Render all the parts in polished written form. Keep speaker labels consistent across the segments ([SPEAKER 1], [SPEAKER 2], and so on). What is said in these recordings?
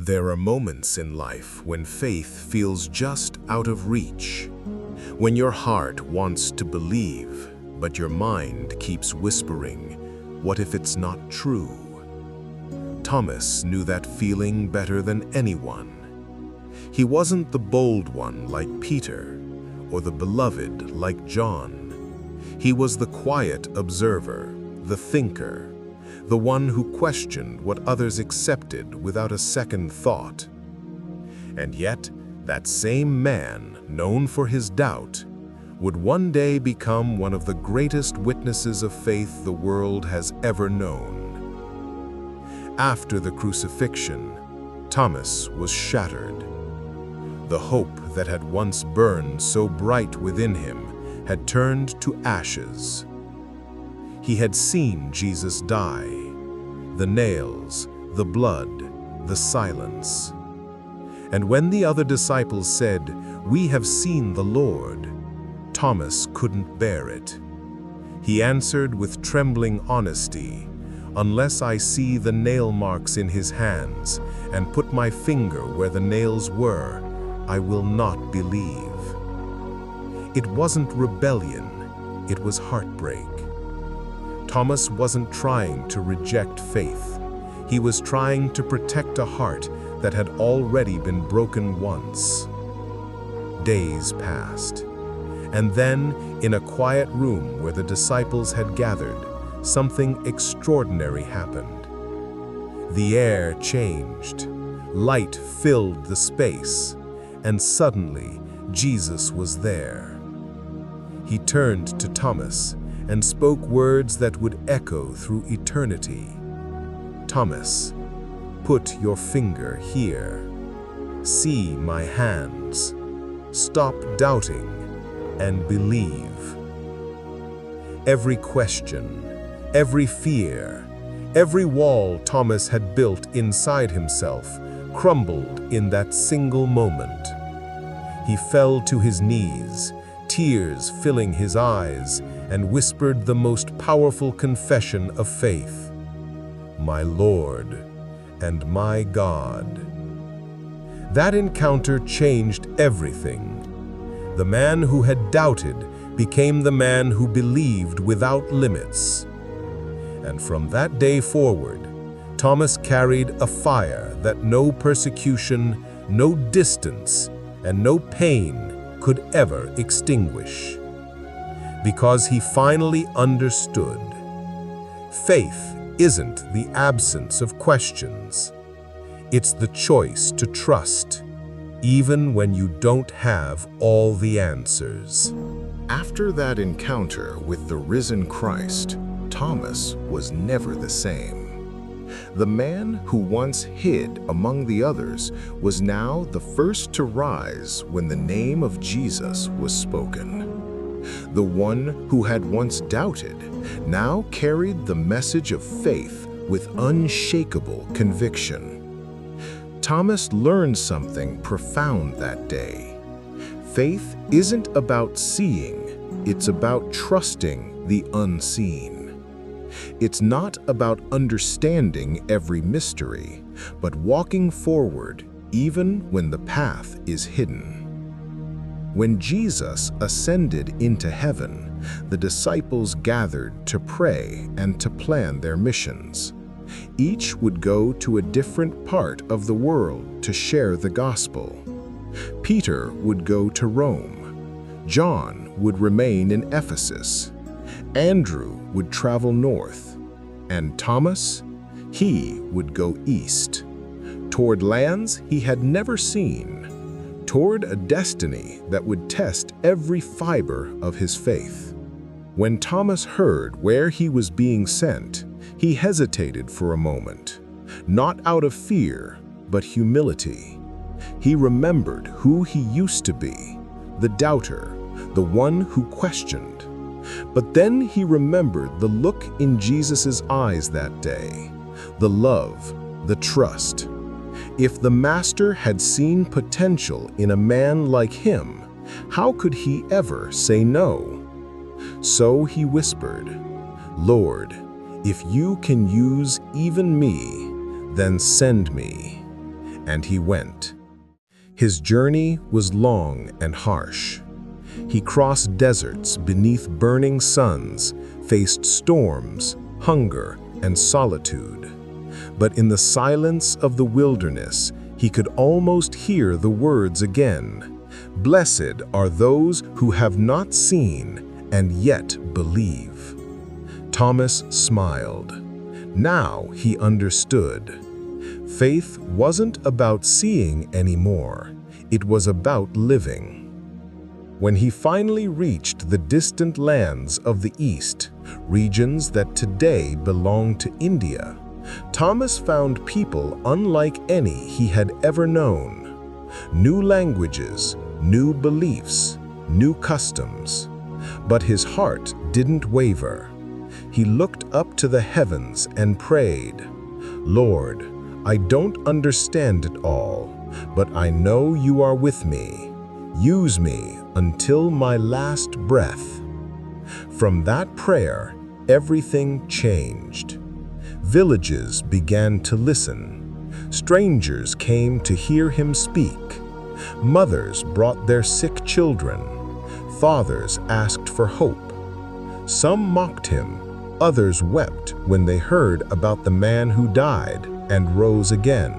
[SPEAKER 1] There are moments in life when faith feels just out of reach, when your heart wants to believe, but your mind keeps whispering, "What if it's not true?" Thomas knew that feeling better than anyone. He wasn't the bold one like Peter, or the beloved like John. He was the quiet observer, the thinker, the one who questioned what others accepted without a second thought. And yet, that same man, known for his doubt, would one day become one of the greatest witnesses of faith the world has ever known. After the crucifixion, Thomas was shattered. The hope that had once burned so bright within him had turned to ashes. He had seen Jesus die, the nails, the blood, the silence. And when the other disciples said, "We have seen the Lord," Thomas couldn't bear it. He answered with trembling honesty, "Unless I see the nail marks in his hands and put my finger where the nails were, I will not believe." It wasn't rebellion, it was heartbreak. Thomas wasn't trying to reject faith. He was trying to protect a heart that had already been broken once. Days passed, and then, in a quiet room where the disciples had gathered, something extraordinary happened. The air changed, light filled the space, and suddenly Jesus was there. He turned to Thomas and spoke words that would echo through eternity. "Thomas, put your finger here. See my hands. Stop doubting and believe." Every question, every fear, every wall Thomas had built inside himself crumbled in that single moment. He fell to his knees, tears filling his eyes, and whispered the most powerful confession of faith, "My Lord and my God." That encounter changed everything. The man who had doubted became the man who believed without limits. And from that day forward, Thomas carried a fire that no persecution, no distance, and no pain could ever extinguish. Because he finally understood. Faith isn't the absence of questions. It's the choice to trust, even when you don't have all the answers.
[SPEAKER 2] After that encounter with the risen Christ, Thomas was never the same. The man who once hid among the others was now the first to rise when the name of Jesus was spoken. The one who had once doubted now carried the message of faith with unshakable conviction. Thomas learned something profound that day. Faith isn't about seeing, it's about trusting the unseen. It's not about understanding every mystery, but walking forward even when the path is hidden. When Jesus ascended into heaven, the disciples gathered to pray and to plan their missions. Each would go to a different part of the world to share the gospel. Peter would go to Rome. John would remain in Ephesus. Andrew would travel north. And Thomas, he would go east, toward lands he had never seen, toward a destiny that would test every fiber of his faith. When Thomas heard where he was being sent, he hesitated for a moment, not out of fear, but humility. He remembered who he used to be, the doubter, the one who questioned. But then he remembered the look in Jesus' eyes that day, the love, the trust. If the Master had seen potential in a man like him, how could he ever say no? So he whispered, "Lord, if you can use even me, then send me." and he went. His journey was long and harsh. He crossed deserts beneath burning suns, faced storms, hunger, and solitude. But in the silence of the wilderness, he could almost hear the words again. "Blessed are those who have not seen and yet believe." Thomas smiled. Now he understood. Faith wasn't about seeing anymore. It was about living. When he finally reached the distant lands of the East, regions that today belong to India, Thomas found people unlike any he had ever known. New languages, new beliefs, new customs. But his heart didn't waver. He looked up to the heavens and prayed, "Lord, I don't understand it all, but I know you are with me. Use me until my last breath." From that prayer, everything changed. Villages began to listen. Strangers came to hear him speak. Mothers brought their sick children. Fathers asked for hope. Some mocked him. Others wept when they heard about the man who died and rose again.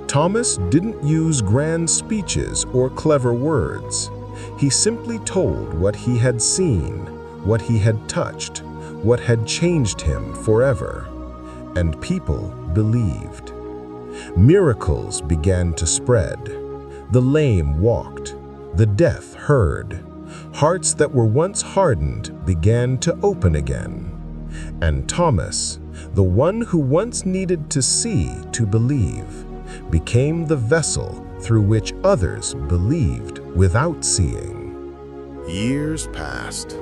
[SPEAKER 2] Thomas didn't use grand speeches or clever words. He simply told what he had seen, what he had touched, what had changed him forever. And people believed. Miracles began to spread. The lame walked. The deaf heard. Hearts that were once hardened began to open again. And Thomas, the one who once needed to see to believe, became the vessel through which others believed without seeing.
[SPEAKER 1] Years passed.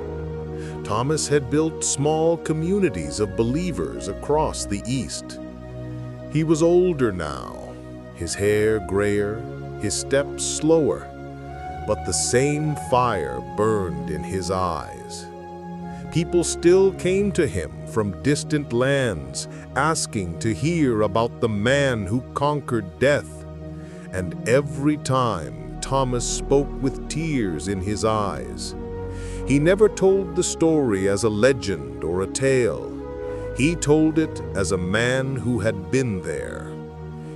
[SPEAKER 1] Thomas had built small communities of believers across the East. He was older now, his hair grayer, his steps slower, but the same fire burned in his eyes. People still came to him from distant lands, asking to hear about the man who conquered death. And every time, Thomas spoke with tears in his eyes. He never told the story as a legend or a tale. He told it as a man who had been there.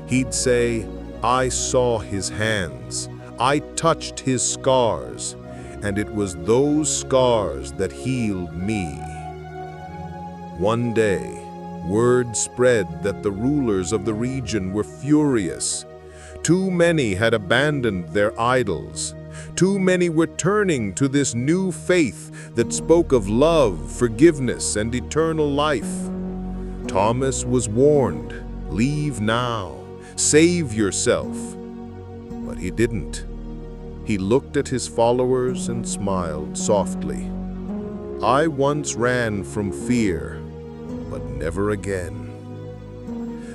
[SPEAKER 1] He'd say, "I saw his hands. I touched his scars, and it was those scars that healed me." One day, word spread that the rulers of the region were furious. Too many had abandoned their idols. Too many were turning to this new faith that spoke of love, forgiveness, and eternal life. Thomas was warned, "Leave now, save yourself." But he didn't. He looked at his followers and smiled softly. "I once ran from fear, but never again."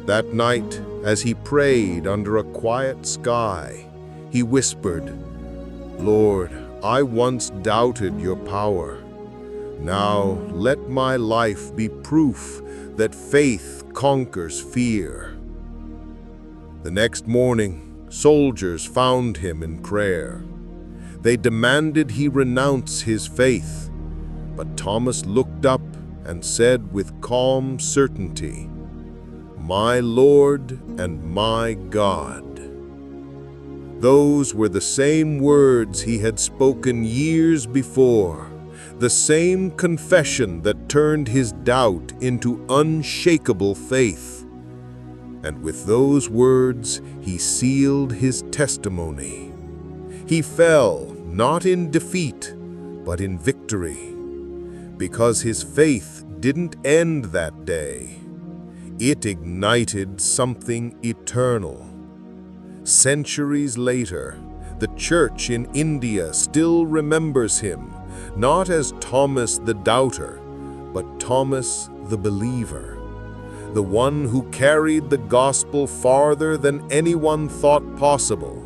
[SPEAKER 1] That night, as he prayed under a quiet sky, he whispered, "Lord, I once doubted your power. Now let my life be proof that faith conquers fear." The next morning, soldiers found him in prayer. They demanded he renounce his faith, but Thomas looked up and said with calm certainty, "My Lord and my God." Those were the same words he had spoken years before, the same confession that turned his doubt into unshakable faith. And with those words, he sealed his testimony. He fell, not in defeat, but in victory. Because his faith didn't end that day. It ignited something eternal. Centuries later, the church in India still remembers him, not as Thomas the Doubter, but Thomas the Believer, the one who carried the gospel farther than anyone thought possible,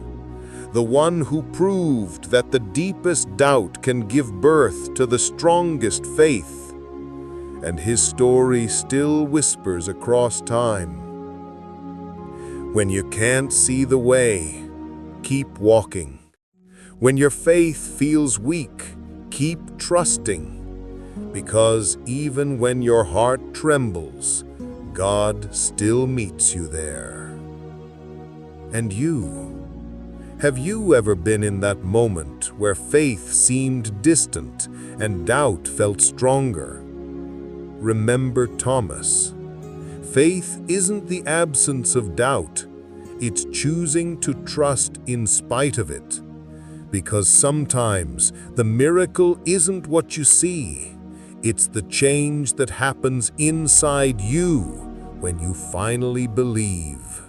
[SPEAKER 1] the one who proved that the deepest doubt can give birth to the strongest faith. And his story still whispers across time.
[SPEAKER 3] When you can't see the way, keep walking. When your faith feels weak, keep trusting. Because even when your heart trembles, God still meets you there. And you? Have you ever been in that moment where faith seemed distant and doubt felt stronger? Remember Thomas. Faith isn't the absence of doubt, it's choosing to trust in spite of it. Because sometimes the miracle isn't what you see, it's the change that happens inside you when you finally believe.